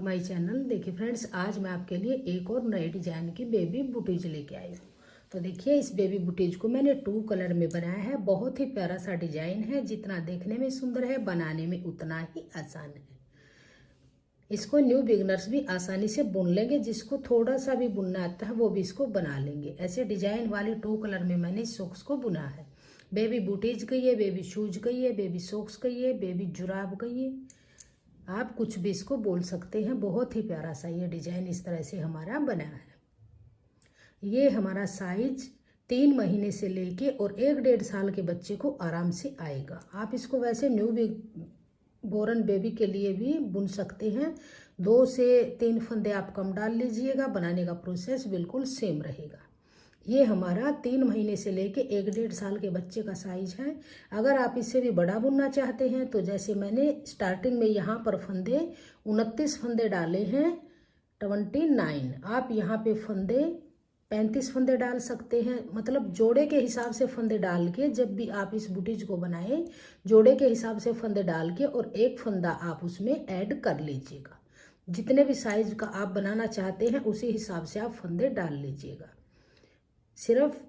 My channel. देखिए friends, आज मैं आपके लिए एक और नए डिजाइन की बेबी बुटीज लेके आई हूँ। तो देखिए, इस बेबी बुटीज को मैंने 2 कलर में बनाया है। बहुत ही प्यारा सा डिजाइन है। जितना देखने में सुंदर है, बनाने में उतना ही आसान है। इसको न्यू बिगनर्स भी आसानी से बुन लेंगे। जिसको थोड़ा सा भी बुनना आता है वो भी इसको बना लेंगे। ऐसे डिजाइन वाले 2 कलर में मैंने सॉक्स को बुना है। बेबी बुटीज कहिए, बेबी शूज कहिए, बेबी सॉक्स कहिए, बेबी जुराब कहिए, आप कुछ भी इसको बोल सकते हैं। बहुत ही प्यारा सा ये डिजाइन इस तरह से हमारा बना है। ये हमारा साइज 3 महीने से लेके और 1-1.5 साल के बच्चे को आराम से आएगा। आप इसको वैसे न्यू बोरन बेबी के लिए भी बुन सकते हैं। 2 से 3 फंदे आप कम डाल लीजिएगा। बनाने का प्रोसेस बिल्कुल सेम रहेगा। ये हमारा 3 महीने से लेके 1-1.5 साल के बच्चे का साइज है। अगर आप इससे भी बड़ा बुनना चाहते हैं तो जैसे मैंने स्टार्टिंग में यहाँ पर फंदे 29 फंदे डाले हैं, 29। आप यहाँ पे फंदे 35 फंदे डाल सकते हैं। मतलब जोड़े के हिसाब से फंदे डाल के, जब भी आप इस बुटीज को बनाएं, जोड़े के हिसाब से फंदे डाल के और एक फंदा आप उसमें ऐड कर लीजिएगा। जितने भी साइज का आप बनाना चाहते हैं उसी हिसाब से आप फंदे डाल लीजिएगा। सिर्फ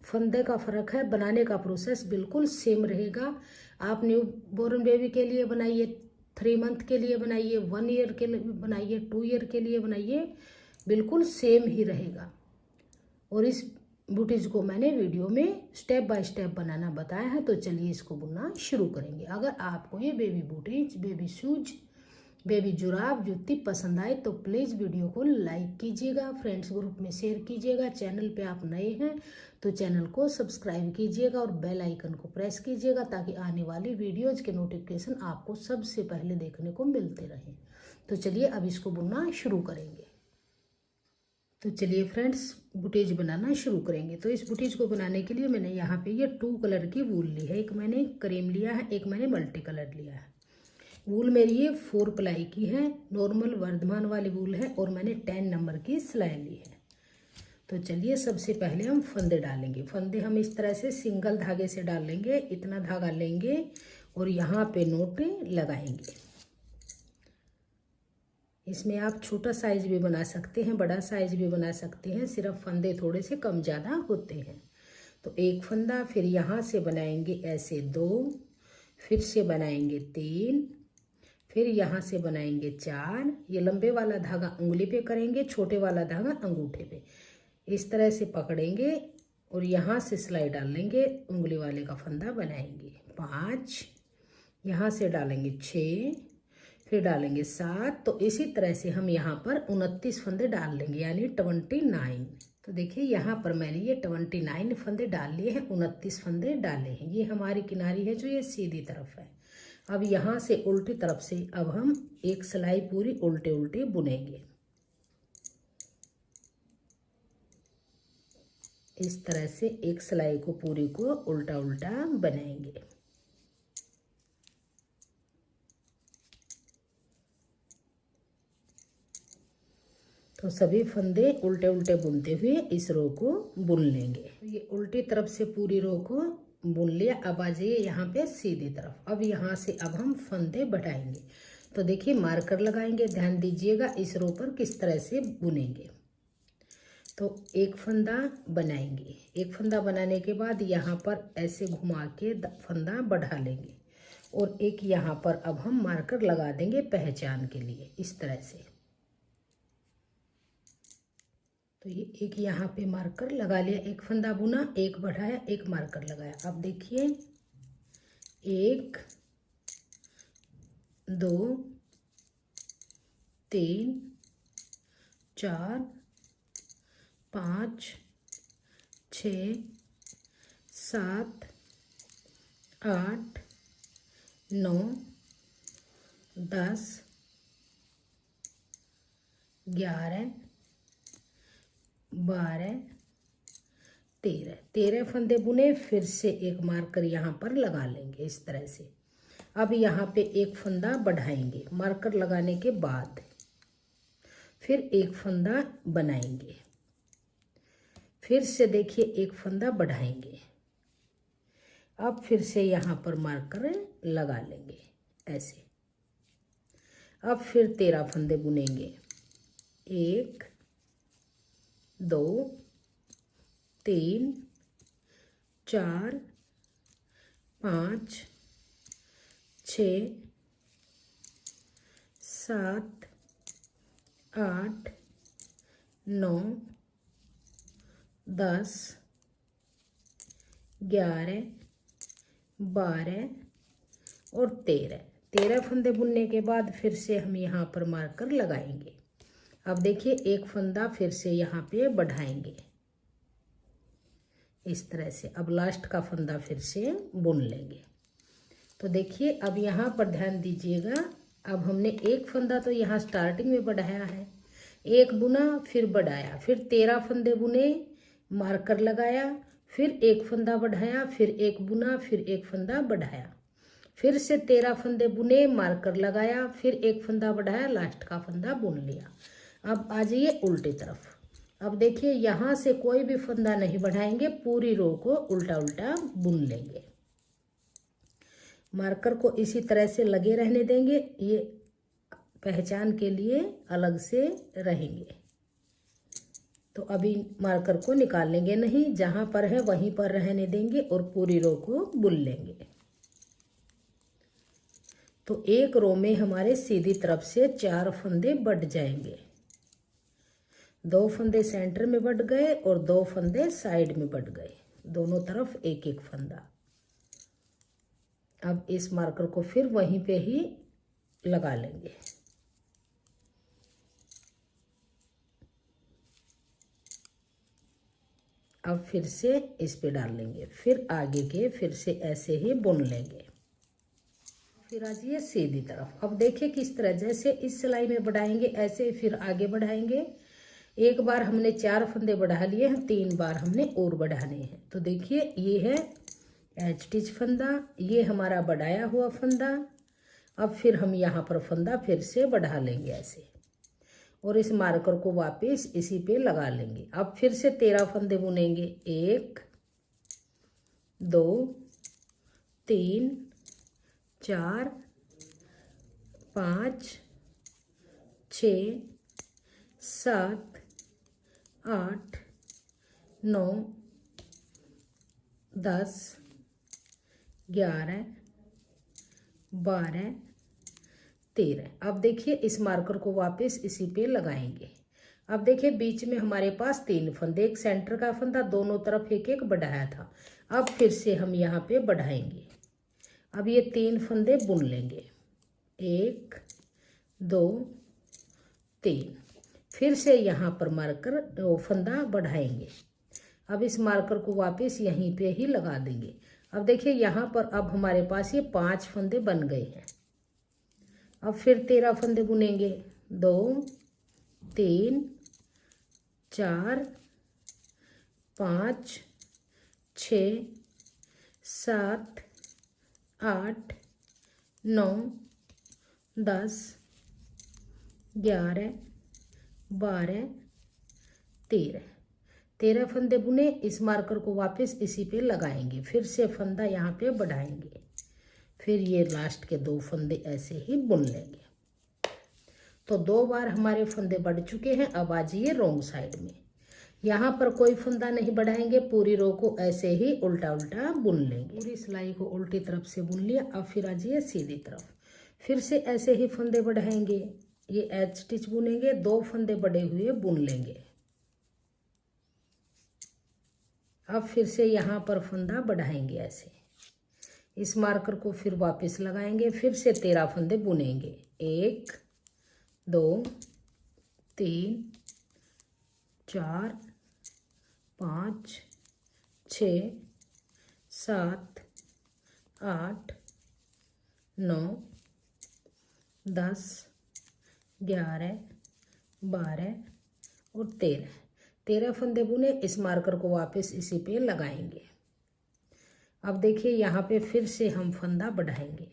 फंदे का फ़र्क है, बनाने का प्रोसेस बिल्कुल सेम रहेगा। आप न्यू बोर्न बेबी के लिए बनाइए, 3 मंथ के लिए बनाइए, 1 ईयर के लिए बनाइए, 2 ईयर के लिए बनाइए, बिल्कुल सेम ही रहेगा। और इस बुटीज को मैंने वीडियो में स्टेप बाय स्टेप बनाना बताया है। तो चलिए इसको बुनना शुरू करेंगे। अगर आपको ये बेबी बुटीज, बेबी शूज, बेबी जुराब, जूती पसंद आए तो प्लीज़ वीडियो को लाइक कीजिएगा, फ्रेंड्स ग्रुप में शेयर कीजिएगा। चैनल पे आप नए हैं तो चैनल को सब्सक्राइब कीजिएगा और बेल आइकन को प्रेस कीजिएगा ताकि आने वाली वीडियोज़ के नोटिफिकेशन आपको सबसे पहले देखने को मिलते रहें। तो चलिए अब इसको बुनना शुरू करेंगे। तो चलिए फ्रेंड्स, बुटीज बनाना शुरू करेंगे। तो इस बुटीज को बनाने के लिए मैंने यहाँ पे ये 2 कलर की वूल ली है। एक मैंने क्रीम लिया है, एक मैंने मल्टी कलर लिया है। वूल मेरी ये 4 प्लाई की है, नॉर्मल वर्धमान वाली वूल है और मैंने 10 नंबर की सिलाई ली है। तो चलिए सबसे पहले हम फंदे डालेंगे। फंदे हम इस तरह से सिंगल धागे से डालेंगे। इतना धागा लेंगे और यहाँ पे नोट लगाएंगे। इसमें आप छोटा साइज भी बना सकते हैं, बड़ा साइज भी बना सकते हैं, सिर्फ फंदे थोड़े से कम ज़्यादा होते हैं। तो एक फंदा, फिर यहाँ से बनाएंगे ऐसे 2, फिर से बनाएंगे 3, फिर यहाँ से बनाएंगे 4। ये लंबे वाला धागा उंगली पे करेंगे, छोटे वाला धागा अंगूठे पे। इस तरह से पकड़ेंगे और यहाँ से सिलाई डाल लेंगे, उंगली वाले का फंदा बनाएंगे। 5, यहाँ से डालेंगे 6, फिर डालेंगे 7। तो इसी तरह से हम यहाँ पर 29 फंदे डाल लेंगे, यानी 29। तो देखिए यहाँ पर मैंने ये 29 फंदे डाल लिए हैं, 29 फंदे डाले हैं। ये हमारी किनारी है जो ये सीधी तरफ है। अब यहाँ से उल्टी तरफ से अब हम एक सिलाई पूरी उल्टे उल्टे बुनेंगे। इस तरह से एक सिलाई को पूरी को उल्टा उल्टा बनाएंगे। तो सभी फंदे उल्टे उल्टे बुनते हुए इस रो को बुन लेंगे। तो ये उल्टी तरफ से पूरी रो को बुन लिया। अब आ जाइए यहाँ पे सीधी तरफ। अब यहाँ से अब हम फंदे बढ़ाएंगे। तो देखिए मार्कर लगाएंगे, ध्यान दीजिएगा इस रो पर किस तरह से बुनेंगे। तो एक फंदा बनाएंगे। एक फंदा बनाने के बाद यहाँ पर ऐसे घुमा के फंदा बढ़ा लेंगे और एक यहाँ पर अब हम मार्कर लगा देंगे पहचान के लिए, इस तरह से। तो ये एक यहाँ पे मार्कर लगा लिया, एक फंदा बुना, एक बढ़ाया, एक मार्कर लगाया। अब देखिए 1, 2, 3, 4, 5, 6, 7, 8, 9, 10, 11, 12, 13 फंदे बुने। फिर से एक मार्कर यहाँ पर लगा लेंगे इस तरह से। अब यहाँ पे एक फंदा बढ़ाएंगे मार्कर लगाने के बाद, फिर एक फंदा बनाएंगे, फिर से देखिए एक फंदा बढ़ाएंगे। अब फिर से यहाँ पर मार्कर लगा लेंगे ऐसे। अब फिर 13 फंदे बुनेंगे। 1 2 3 4 5 6 7 8 9 10 11 12 और 13 फंदे बुनने के बाद फिर से हम यहाँ पर मार्कर लगाएंगे। अब देखिए एक फंदा फिर से यहाँ पे बढ़ाएंगे इस तरह से। अब लास्ट का फंदा फिर से बुन लेंगे। तो देखिए अब यहाँ पर ध्यान दीजिएगा, अब हमने एक फंदा तो यहाँ स्टार्टिंग में बढ़ाया है, एक बुना फिर बढ़ाया, फिर 13 फंदे बुने, मार्कर लगाया, फिर एक फंदा बढ़ाया, फिर एक बुना, फिर एक फंदा बढ़ाया, फिर से 13 फंदे बुने, मार्कर लगाया, फिर एक फंदा बढ़ाया, लास्ट का फंदा बुन लिया। अब आ जाइए उल्टी तरफ। अब देखिए यहाँ से कोई भी फंदा नहीं बढ़ाएंगे, पूरी रो को उल्टा उल्टा बुन लेंगे। मार्कर को इसी तरह से लगे रहने देंगे, ये पहचान के लिए अलग से रहेंगे। तो अभी मार्कर को निकाल लेंगे नहीं, जहाँ पर है वहीं पर रहने देंगे और पूरी रो को बुन लेंगे। तो एक रो में हमारे सीधी तरफ से 4 फंदे बढ़ जाएंगे। 2 फंदे सेंटर में बढ़ गए और 2 फंदे साइड में बढ़ गए, दोनों तरफ एक एक फंदा। अब इस मार्कर को फिर वहीं पे ही लगा लेंगे। अब फिर से इस पे डाल लेंगे, फिर आगे के फिर से ऐसे ही बुन लेंगे। फिर आ जाइए सीधी तरफ। अब देखिए किस तरह, जैसे इस सिलाई में बढ़ाएंगे ऐसे फिर आगे बढ़ाएंगे। एक बार हमने 4 फंदे बढ़ा लिए हैं, 3 बार हमने और बढ़ाने हैं। तो देखिए ये है एच स्टिच फंदा, ये हमारा बढ़ाया हुआ फंदा। अब फिर हम यहाँ पर फंदा फिर से बढ़ा लेंगे ऐसे, और इस मार्कर को वापस इसी पे लगा लेंगे। अब फिर से 13 फंदे बुनेंगे। 1 2 3 4 5 6 7 8 9 10 11 12 13। अब देखिए इस मार्कर को वापस इसी पे लगाएंगे। अब देखिए बीच में हमारे पास 3 फंदे, एक सेंटर का फंदा, दोनों तरफ एक एक बढ़ाया था। अब फिर से हम यहाँ पे बढ़ाएंगे। अब ये 3 फंदे बुन लेंगे। 1 2 3। फिर से यहाँ पर मार्कर फंदा बढ़ाएंगे। अब इस मार्कर को वापस यहीं पे ही लगा देंगे। अब देखिए यहाँ पर अब हमारे पास ये 5 फंदे बन गए हैं। अब फिर 13 फंदे बुनेंगे। 2 3 4 5 6 7 8 9 10 11 12 13। 13 फंदे बुने, इस मार्कर को वापस इसी पे लगाएंगे, फिर से फंदा यहाँ पे बढ़ाएंगे, फिर ये लास्ट के 2 फंदे ऐसे ही बुन लेंगे। तो 2 बार हमारे फंदे बढ़ चुके हैं। अब आ जाइए रॉन्ग साइड में। यहाँ पर कोई फंदा नहीं बढ़ाएंगे, पूरी रो को ऐसे ही उल्टा उल्टा बुन लेंगे। पूरी सिलाई को उल्टी तरफ से बुन लिया। अब फिर आ जाइए सीधी तरफ, फिर से ऐसे ही फंदे बढ़ाएंगे, ये एच स्टिच बुनेंगे, 2 फंदे बढ़े हुए बुन लेंगे। अब फिर से यहाँ पर फंदा बढ़ाएंगे ऐसे, इस मार्कर को फिर वापस लगाएंगे, फिर से 13 फंदे बुनेंगे। 1 2 3 4 5 6 7 8 9 10 11 12 और 13 फंदे बुने, इस मार्कर को वापस इसी पे लगाएंगे। अब देखिए यहाँ पे फिर से हम फंदा बढ़ाएंगे।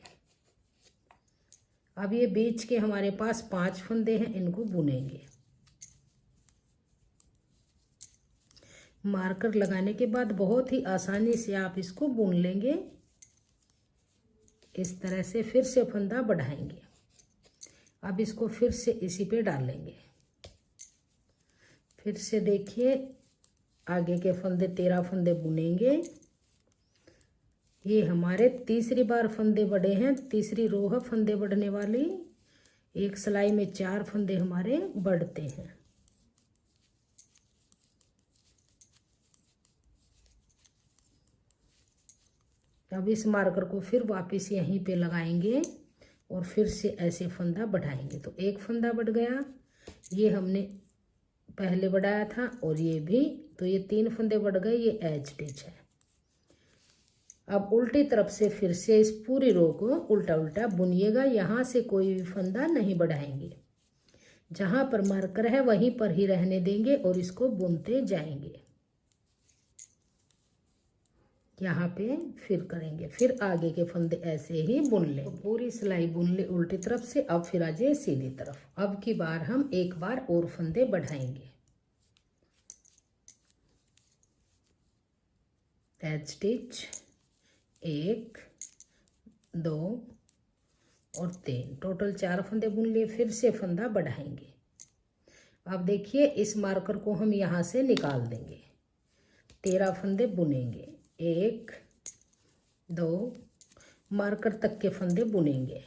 अब ये बीच के हमारे पास 5 फंदे हैं, इनको बुनेंगे। मार्कर लगाने के बाद बहुत ही आसानी से आप इसको बुन लेंगे। इस तरह से फिर से फंदा बढ़ाएंगे। अब इसको फिर से इसी पे डाल लेंगे। फिर से देखिए आगे के फंदे 13 फंदे बुनेंगे। ये हमारे तीसरी बार फंदे बढ़े हैं, तीसरी रो है फंदे बढ़ने वाली। एक सिलाई में 4 फंदे हमारे बढ़ते हैं। अब इस मार्कर को फिर वापस यहीं पे लगाएंगे और फिर से ऐसे फंदा बढ़ाएंगे। तो एक फंदा बढ़ गया, ये हमने पहले बढ़ाया था, और ये भी, तो ये 3 फंदे बढ़ गए, ये एज स्टिच है। अब उल्टी तरफ से फिर से इस पूरी रो को उल्टा उल्टा बुनिएगा। यहाँ से कोई भी फंदा नहीं बढ़ाएंगे, जहाँ पर मार्कर है वहीं पर ही रहने देंगे और इसको बुनते जाएंगे। यहाँ पे फिर करेंगे, फिर आगे के फंदे ऐसे ही बुन लें। तो पूरी सिलाई बुन ले उल्टी तरफ से। अब फिर आ जाए सीधी तरफ। अब की बार हम एक बार और फंदे बढ़ाएंगे। एज स्टिच 1 2 और 3, टोटल 4 फंदे बुन लिए। फिर से फंदा बढ़ाएंगे। अब देखिए इस मार्कर को हम यहाँ से निकाल देंगे। 13 फंदे बुनेंगे, 1 2 मार्कर तक के फंदे बुनेंगे।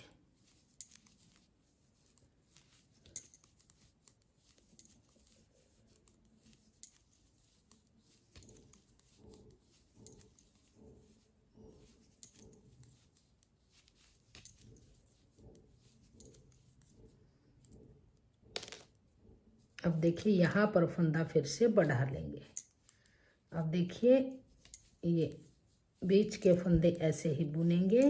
अब देखिए यहाँ पर फंदा फिर से बढ़ा लेंगे। अब देखिए ये बीच के फंदे ऐसे ही बुनेंगे।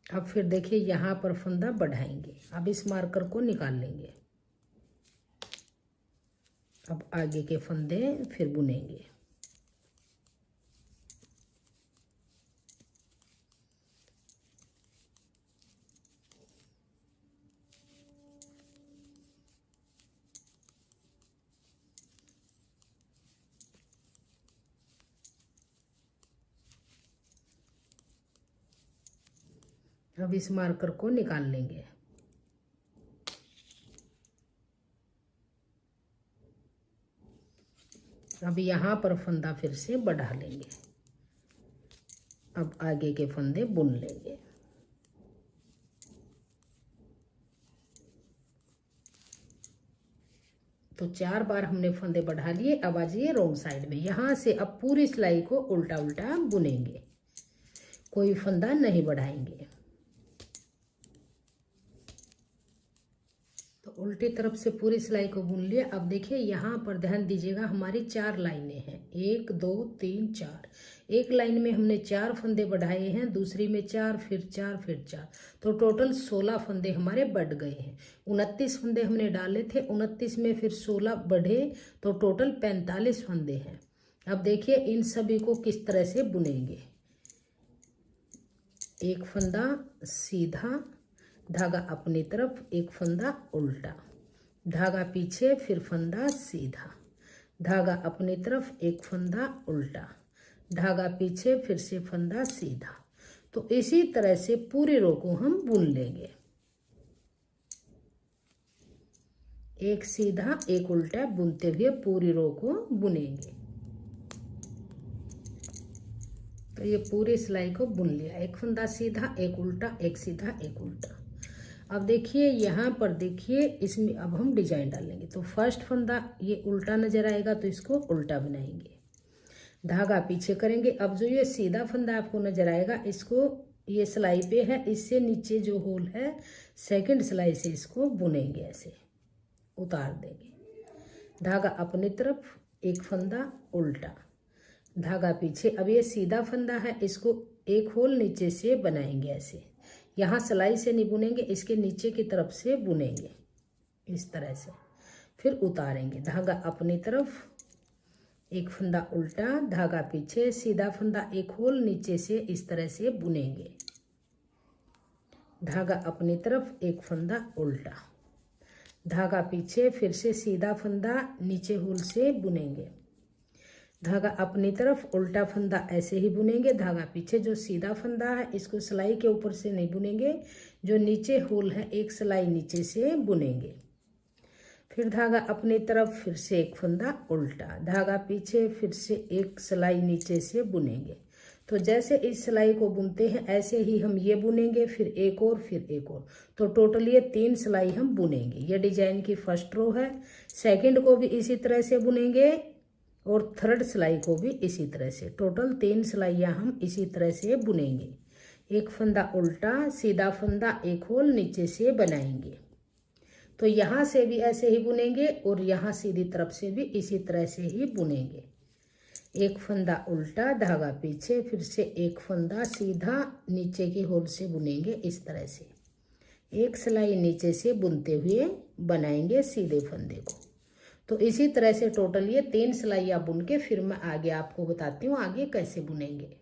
अब फिर देखिए यहाँ पर फंदा बढ़ाएंगे। अब इस मार्कर को निकाल लेंगे। अब आगे के फंदे फिर बुनेंगे। अब इस मार्कर को निकाल लेंगे। अब यहाँ पर फंदा फिर से बढ़ा लेंगे। अब आगे के फंदे बुन लेंगे। तो 4 बार हमने फंदे बढ़ा लिए। अब आ जाइए रोंग साइड में। यहाँ से अब पूरी सिलाई को उल्टा उल्टा बुनेंगे, कोई फंदा नहीं बढ़ाएंगे। तो उल्टी तरफ से पूरी सिलाई को बुन लिया। अब देखिए यहाँ पर ध्यान दीजिएगा, हमारी 4 लाइनें हैं, 1 2 3 4। एक लाइन में हमने 4 फंदे बढ़ाए हैं, दूसरी में 4, फिर 4, फिर 4, तो टोटल 16 फंदे हमारे बढ़ गए हैं। 29 फंदे हमने डाले थे, 29 में फिर 16 बढ़े, तो टोटल 45 फंदे हैं। अब देखिए इन सभी को किस तरह से बुनेंगे। एक फंदा सीधा, धागा अपनी तरफ, एक फंदा उल्टा, धागा पीछे, फिर फंदा सीधा, धागा अपनी तरफ, एक फंदा उल्टा, धागा पीछे, फिर से फंदा सीधा। तो इसी तरह से पूरी रो को हम बुन लेंगे। एक सीधा एक उल्टा बुनते हुए पूरी रो को बुनेंगे। तो ये पूरी सिलाई को बुन लिया। एक फंदा सीधा, एक उल्टा, एक सीधा, एक उल्टा। अब देखिए यहाँ पर देखिए, इसमें अब हम डिजाइन डालेंगे। तो फर्स्ट फंदा ये उल्टा नजर आएगा, तो इसको उल्टा बनाएंगे, धागा पीछे करेंगे। अब जो ये सीधा फंदा आपको नजर आएगा, इसको ये सिलाई पे है, इससे नीचे जो होल है सेकंड सिलाई से इसको बुनेंगे, ऐसे उतार देंगे। धागा अपनी तरफ, एक फंदा उल्टा, धागा पीछे। अब ये सीधा फंदा है, इसको एक होल नीचे से बनाएंगे ऐसे। यहाँ सिलाई से नहीं बुनेंगे, इसके नीचे की तरफ से बुनेंगे इस तरह से, फिर उतारेंगे। धागा अपनी तरफ, एक फंदा उल्टा, धागा पीछे, सीधा फंदा एक होल नीचे से इस तरह से बुनेंगे। धागा अपनी तरफ, एक फंदा उल्टा, धागा पीछे, फिर से सीधा फंदा नीचे होल से बुनेंगे। धागा अपनी तरफ, उल्टा फंदा ऐसे ही बुनेंगे। धागा पीछे, जो सीधा फंदा है इसको सिलाई के ऊपर से नहीं बुनेंगे, जो नीचे होल है एक सिलाई नीचे से बुनेंगे। फिर धागा अपनी तरफ, फिर से एक फंदा उल्टा, धागा पीछे, फिर से एक सिलाई नीचे से बुनेंगे। तो जैसे इस सिलाई को बुनते हैं ऐसे ही हम ये बुनेंगे, फिर एक और, फिर एक और। तो टोटल ये 3 सिलाई हम बुनेंगे। ये डिजाइन की फर्स्ट रो है। सेकंड को भी इसी तरह से बुनेंगे और थर्ड सिलाई को भी इसी तरह से। टोटल 3 सिलाइयाँ हम इसी तरह से बुनेंगे। एक फंदा उल्टा, सीधा फंदा, एक होल नीचे से बनाएंगे। तो यहाँ से भी ऐसे ही बुनेंगे और यहाँ सीधी तरफ से भी इसी तरह से ही बुनेंगे। एक फंदा उल्टा, धागा पीछे, फिर से एक फंदा सीधा नीचे के होल से बुनेंगे। इस तरह से एक सिलाई नीचे से बुनते हुए बनाएंगे सीधे फंदे को। तो इसी तरह से टोटल ये 3 सिलाइयाँ बुन के फिर मैं आगे आपको बताती हूँ आगे कैसे बुनेंगे।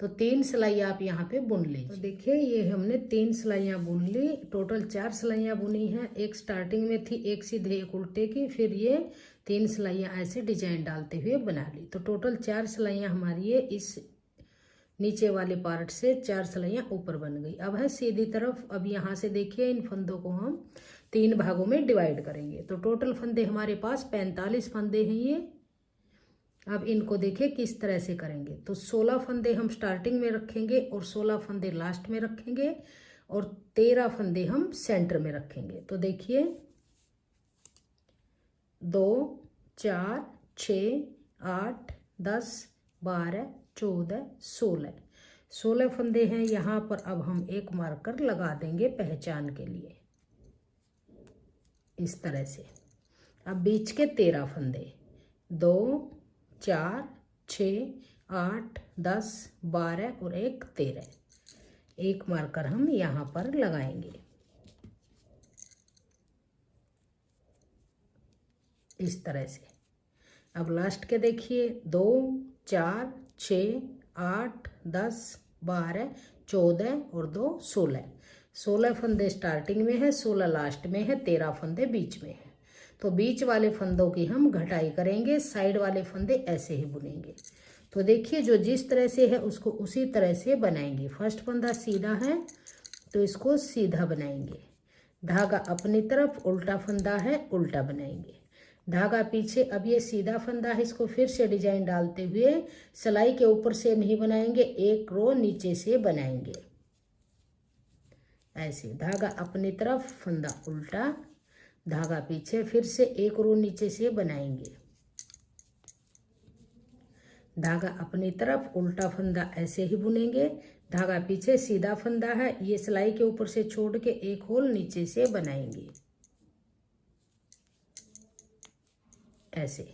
तो 3 सिलाइयाँ आप यहाँ पे बुन लीजिए। तो देखिए ये हमने 3 सिलाइयाँ बुन ली। टोटल 4 सिलाइयाँ बुनी हैं। एक स्टार्टिंग में थी, एक सीधे एक उल्टे की, फिर ये 3 सिलाइयाँ ऐसे डिजाइन डालते हुए बना ली। तो टोटल 4 सिलाइयाँ हमारी ये इस नीचे वाले पार्ट से 4 सिलाइयाँ ऊपर बन गई। अब है सीधी तरफ। अब यहाँ से देखिए इन फंदों को हम 3 भागों में डिवाइड करेंगे। तो टोटल फंदे हमारे पास 45 फंदे हैं ये। अब इनको देखिए किस तरह से करेंगे। तो 16 फंदे हम स्टार्टिंग में रखेंगे और 16 फंदे लास्ट में रखेंगे और 13 फंदे हम सेंटर में रखेंगे। तो देखिए 2 4 6 8 10 12 14 16 फंदे हैं यहाँ पर। अब हम एक मार्कर लगा देंगे पहचान के लिए इस तरह से। अब बीच के 13 फंदे, 2 4 6 8 10 12 और एक 13, एक मार्कर हम यहाँ पर लगाएंगे इस तरह से। अब लास्ट के देखिए 2 4 6 8 10 12 14 और 2 16 फंदे स्टार्टिंग में है, 16 लास्ट में है, 13 फंदे बीच में है। तो बीच वाले फंदों की हम घटाई करेंगे, साइड वाले फंदे ऐसे ही बुनेंगे। तो देखिए जो जिस तरह से है उसको उसी तरह से बनाएंगे। फर्स्ट फंदा सीधा है तो इसको सीधा बनाएंगे। धागा अपनी तरफ, उल्टा फंदा है उल्टा बनाएंगे। धागा पीछे, अब ये सीधा फंदा है इसको फिर से डिजाइन डालते हुए सिलाई के ऊपर से नहीं बनाएंगे, एक रो नीचे से बनाएंगे ऐसे। धागा अपनी तरफ, फंदा उल्टा, धागा पीछे, फिर से एक रो नीचे से बनाएंगे। धागा अपनी तरफ, उल्टा फंदा ऐसे ही बुनेंगे। धागा पीछे, सीधा फंदा है, ये सिलाई के ऊपर से छोड़ के एक होल नीचे से बनाएंगे ऐसे।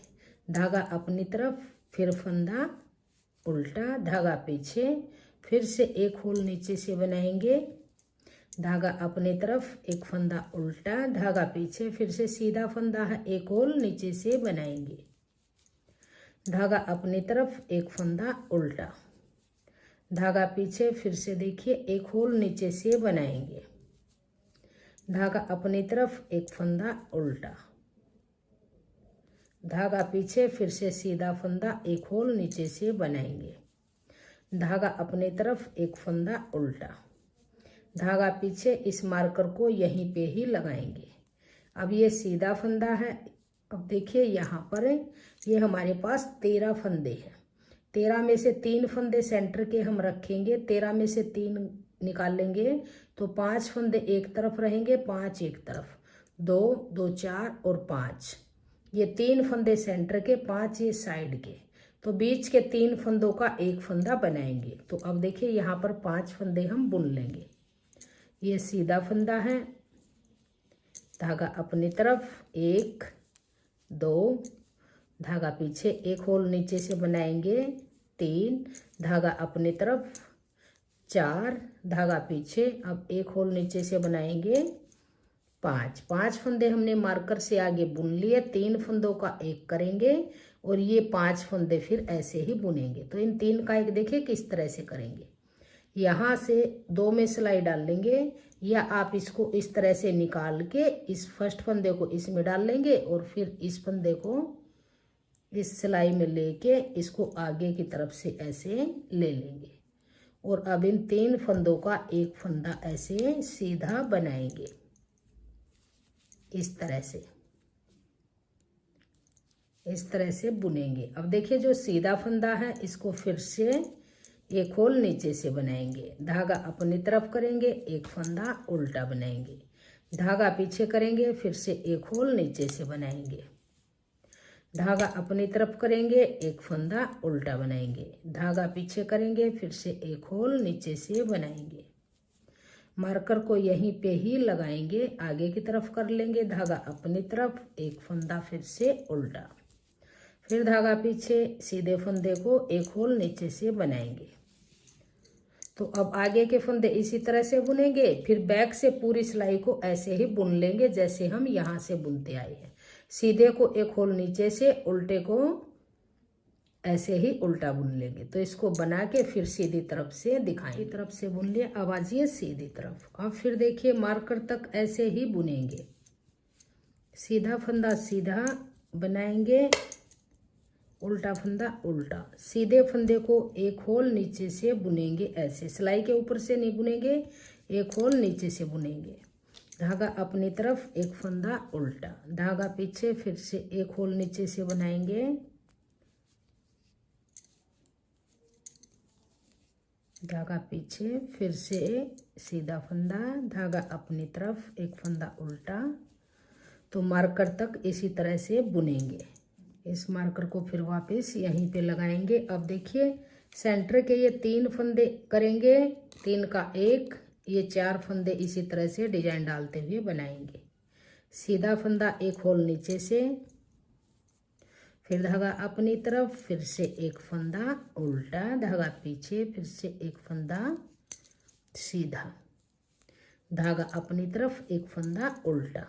धागा अपनी तरफ, फिर फंदा उल्टा, धागा पीछे, फिर से एक होल नीचे से बनाएंगे। धागा अपनी तरफ, एक फंदा उल्टा, धागा पीछे, फिर से सीधा फंदा है, एक होल नीचे से बनाएंगे। धागा अपनी तरफ, एक फंदा उल्टा, धागा पीछे, फिर से देखिए एक होल नीचे से बनाएंगे। धागा अपनी तरफ, एक फंदा उल्टा, धागा पीछे, फिर से सीधा फंदा, एक होल नीचे से बनाएंगे। धागा अपनी तरफ, एक फंदा उल्टा, धागा पीछे, इस मार्कर को यहीं पे ही लगाएंगे। अब ये सीधा फंदा है। अब देखिए यहाँ पर ये हमारे पास 13 फंदे हैं। 13 में से 3 फंदे सेंटर के हम रखेंगे, 13 में से 3 निकालेंगे तो 5 फंदे एक तरफ रहेंगे, 5 एक तरफ, 2 2 4 और 5। ये 3 फंदे सेंटर के, 5 ये साइड के। तो बीच के 3 फंदों का एक फंदा बनाएंगे। तो अब देखिए यहाँ पर 5 फंदे हम बुन लेंगे। ये सीधा फंदा है, धागा अपनी तरफ, 1 2, धागा पीछे, एक होल नीचे से बनाएंगे, 3, धागा अपनी तरफ, 4, धागा पीछे, अब एक होल नीचे से बनाएंगे, 5 फंदे हमने मार्कर से आगे बुन लिए। 3 फंदों का एक करेंगे और ये 5 फंदे फिर ऐसे ही बुनेंगे। तो इन 3 का एक देखिए किस तरह से करेंगे। यहाँ से 2 में सिलाई डाल लेंगे या आप इसको इस तरह से निकाल के इस फर्स्ट फंदे को इसमें डाल लेंगे और फिर इस फंदे को इस सिलाई में लेके इसको आगे की तरफ से ऐसे ले लेंगे और अब इन 3 फंदों का एक फंदा ऐसे सीधा बनाएंगे इस तरह से बुनेंगे। अब देखिए जो सीधा फंदा है इसको फिर से एक होल नीचे से बनाएंगे, धागा अपनी तरफ करेंगे, एक फंदा उल्टा बनाएंगे, धागा पीछे करेंगे, फिर से एक होल नीचे से बनाएंगे, धागा अपनी तरफ करेंगे, एक फंदा उल्टा बनाएंगे, धागा पीछे करेंगे, फिर से एक होल नीचे से बनाएंगे। मार्कर को यहीं पे ही लगाएंगे, आगे की तरफ कर लेंगे, धागा अपनी तरफ, एक फंदा फिर से उल्टा, फिर धागा पीछे, सीधे फंदे को एक होल नीचे से बनाएंगे। तो अब आगे के फंदे इसी तरह से बुनेंगे, फिर बैक से पूरी सिलाई को ऐसे ही बुन लेंगे जैसे हम यहाँ से बुनते आए हैं। सीधे को एक होल नीचे से, उल्टे को ऐसे ही उल्टा बुन लेंगे। तो इसको बना के फिर सीधी तरफ से दिखाएं, तरफ से बुन लिया। अब आजिए सीधी तरफ। अब फिर देखिए मार्कर तक ऐसे ही बुनेंगे, सीधा फंदा सीधा बनाएंगे, उल्टा फंदा उल्टा, सीधे फंदे को एक होल नीचे से बुनेंगे ऐसे, सिलाई के ऊपर से नहीं बुनेंगे, एक होल नीचे से बुनेंगे, धागा अपनी तरफ, एक फंदा उल्टा, धागा पीछे, फिर से एक होल नीचे से बनाएंगे, धागा पीछे, फिर से सीधा फंदा, धागा अपनी तरफ, एक फंदा उल्टा। तो मार्कर तक इसी तरह से बुनेंगे। इस मार्कर को फिर वापस यहीं पे लगाएंगे। अब देखिए सेंटर के ये 3 फंदे करेंगे, 3 का 1, ये 4 फंदे इसी तरह से डिजाइन डालते हुए बनाएंगे। सीधा फंदा एक होल नीचे से, फिर धागा अपनी तरफ, फिर से एक फंदा उल्टा, धागा पीछे, फिर से एक फंदा सीधा, धागा अपनी तरफ, एक फंदा उल्टा,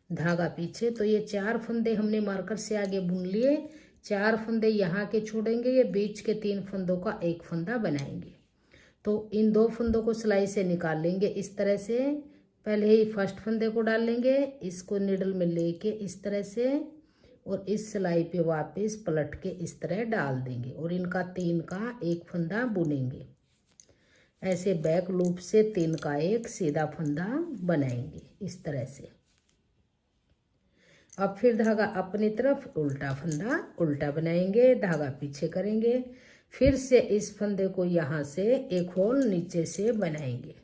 धागा पीछे। तो ये 4 फंदे हमने मार्कर से आगे बुन लिए, 4 फंदे यहाँ के छोड़ेंगे, ये बीच के 3 फंदों का एक फंदा बनाएंगे। तो इन 2 फंदों को सिलाई से निकाल लेंगे इस तरह से। पहले ही फर्स्ट फंदे को डाल लेंगे, इसको निडल में लेके इस तरह से, और इस सिलाई पे वापस पलट के इस तरह डाल देंगे और इनका 3 का एक फंदा बुनेंगे। ऐसे बैक लूप से 3 का एक सीधा फंदा बनाएंगे इस तरह से। अब फिर धागा अपनी तरफ, उल्टा फंदा उल्टा बनाएंगे, धागा पीछे करेंगे, फिर से इस फंदे को यहाँ से एक होल नीचे से बनाएंगे,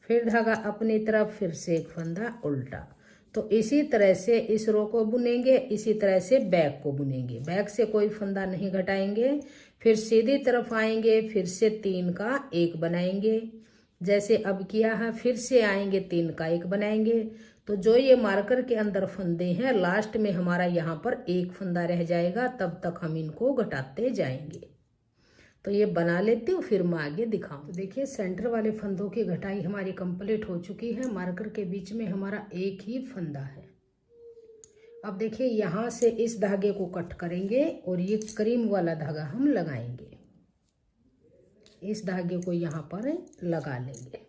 फिर धागा अपनी तरफ, फिर से एक फंदा उल्टा। तो इसी तरह से इस रो को बुनेंगे, इसी तरह से बैक को बुनेंगे, बैक से कोई फंदा नहीं घटाएंगे, फिर सीधी तरफ आएंगे, फिर से 3 का एक बनाएंगे जैसे अब किया है, फिर से आएंगे 3 का एक बनाएंगे। तो जो ये मार्कर के अंदर फंदे हैं, लास्ट में हमारा यहाँ पर एक फंदा रह जाएगा, तब तक हम इनको घटाते जाएंगे। तो ये बना लेती हूँ, फिर मैं आगे दिखाऊँ। तो देखिए सेंटर वाले फंदों की घटाई हमारी कंप्लीट हो चुकी है। मार्कर के बीच में हमारा एक ही फंदा है। अब देखिए यहाँ से इस धागे को कट करेंगे और ये क्रीम वाला धागा हम लगाएंगे, इस धागे को यहाँ पर लगा लेंगे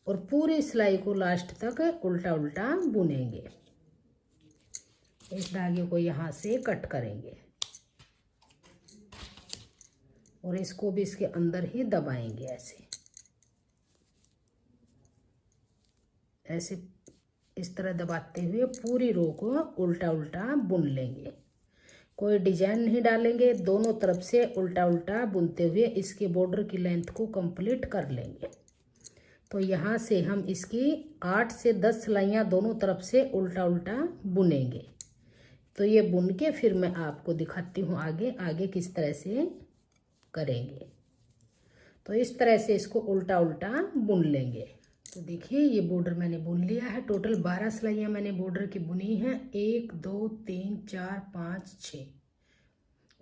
और पूरी सिलाई को लास्ट तक उल्टा उल्टा बुनेंगे। इस धागे को यहाँ से कट करेंगे और इसको भी इसके अंदर ही दबाएंगे ऐसे इस तरह दबाते हुए पूरी रो को उल्टा उल्टा बुन लेंगे। कोई डिजाइन नहीं डालेंगे, दोनों तरफ से उल्टा उल्टा बुनते हुए इसके बॉर्डर की लेंथ को कंप्लीट कर लेंगे। तो यहाँ से हम इसकी 8 से 10 सिलाइयाँ दोनों तरफ से उल्टा उल्टा बुनेंगे। तो ये बुन के फिर मैं आपको दिखाती हूँ आगे किस तरह से करेंगे। तो इस तरह से इसको उल्टा उल्टा बुन लेंगे। तो देखिए ये बॉर्डर मैंने बुन लिया है। टोटल 12 सिलाइयाँ मैंने बॉर्डर की बुनी हैं। 1 2 3 4 5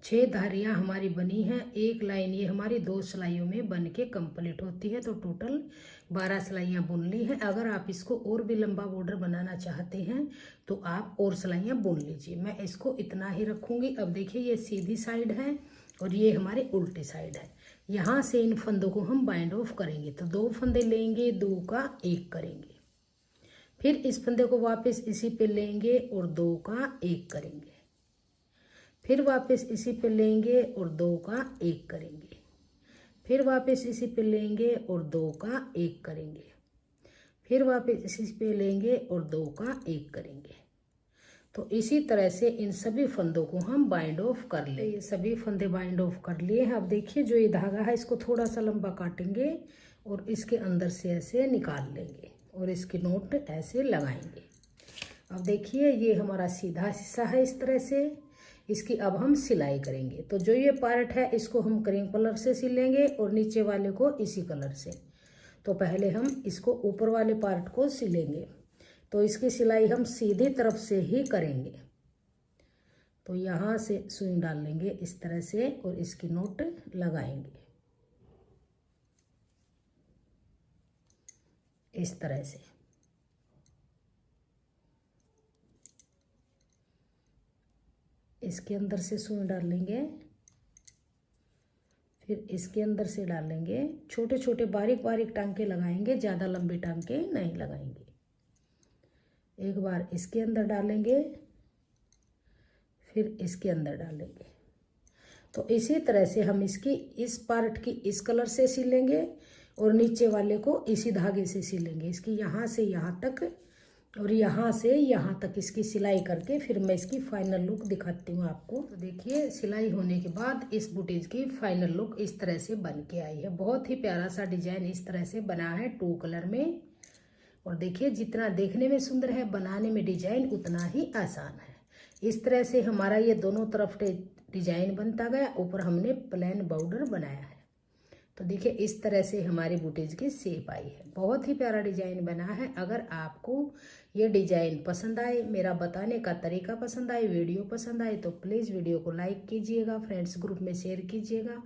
6 धारियाँ हमारी बनी हैं। एक लाइन ये हमारी 2 सिलाइयों में बन के कंप्लीट होती है। तो टोटल 12 सिलाइयाँ बुन ली हैं। अगर आप इसको और भी लंबा बॉर्डर बनाना चाहते हैं तो आप और सिलाइयाँ बुन लीजिए। मैं इसको इतना ही रखूँगी। अब देखिए ये सीधी साइड है और ये हमारी उल्टी साइड है। यहाँ से इन फंदों को हम बाइंड ऑफ करेंगे। तो 2 फंदे लेंगे, 2 का 1 करेंगे, फिर इस फंदे को वापस इसी पे लेंगे और 2 का 1 करेंगे। फिर वापस इसी पे लेंगे और 2 का 1 करेंगे, फिर वापस इसी पे लेंगे और 2 का 1 करेंगे, फिर वापस इसी पे लेंगे और 2 का 1 करेंगे। तो इसी तरह से इन सभी फंदों को हम बाइंड ऑफ कर ले। ये सभी फंदे बाइंड ऑफ कर लिए हैं। अब देखिए जो ये धागा है इसको थोड़ा सा लंबा काटेंगे और इसके अंदर से ऐसे निकाल लेंगे और इसकी नोट ऐसे लगाएंगे। अब देखिए ये हमारा सीधा हिस्सा है इस तरह से। इसकी अब हम सिलाई करेंगे। तो जो ये पार्ट है इसको हम क्रीम कलर से सिलेंगे और नीचे वाले को इसी कलर से। तो पहले हम इसको ऊपर वाले पार्ट को सिलेंगे। तो इसकी सिलाई हम सीधी तरफ से ही करेंगे। तो यहाँ से सुई डाल लेंगे इस तरह से और इसकी नोट लगाएंगे इस तरह से। इसके अंदर से सुई डाल लेंगे, फिर इसके अंदर से डालेंगे। छोटे छोटे बारीक बारीक टांके लगाएंगे, ज़्यादा लंबे टांके नहीं लगाएंगे। एक बार इसके अंदर डालेंगे, फिर इसके अंदर डालेंगे। तो इसी तरह से हम इसकी इस पार्ट की इस कलर से सिलेंगे और नीचे वाले को इसी धागे से सिलेंगे। इसकी यहाँ से यहाँ तक और यहाँ से यहाँ तक इसकी सिलाई करके फिर मैं इसकी फाइनल लुक दिखाती हूँ आपको। तो देखिए सिलाई होने के बाद इस बुटीज की फाइनल लुक इस तरह से बन के आई है। बहुत ही प्यारा सा डिजाइन इस तरह से बना है 2 कलर में। और देखिए जितना देखने में सुंदर है, बनाने में डिजाइन उतना ही आसान है। इस तरह से हमारा ये दोनों तरफ डिजाइन बनता गया। ऊपर हमने प्लेन बॉर्डर बनाया है। तो देखिए इस तरह से हमारी बुटीज की शेप आई है। बहुत ही प्यारा डिजाइन बना है। अगर आपको ये डिजाइन पसंद आए, मेरा बताने का तरीका पसंद आए, वीडियो पसंद आए तो प्लीज़ वीडियो को लाइक कीजिएगा, फ्रेंड्स ग्रुप में शेयर कीजिएगा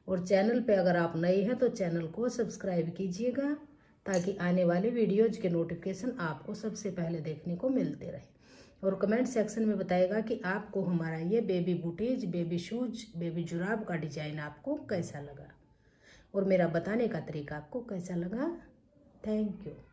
और चैनल पे अगर आप नए हैं तो चैनल को सब्सक्राइब कीजिएगा ताकि आने वाले वीडियोज के नोटिफिकेशन आपको सबसे पहले देखने को मिलते रहे। और कमेंट सेक्शन में बताइएगा कि आपको हमारा ये बेबी बुटीज, बेबी शूज, बेबी जुराब का डिजाइन आपको कैसा लगा और मेरा बताने का तरीका आपको कैसा लगा। Thank you.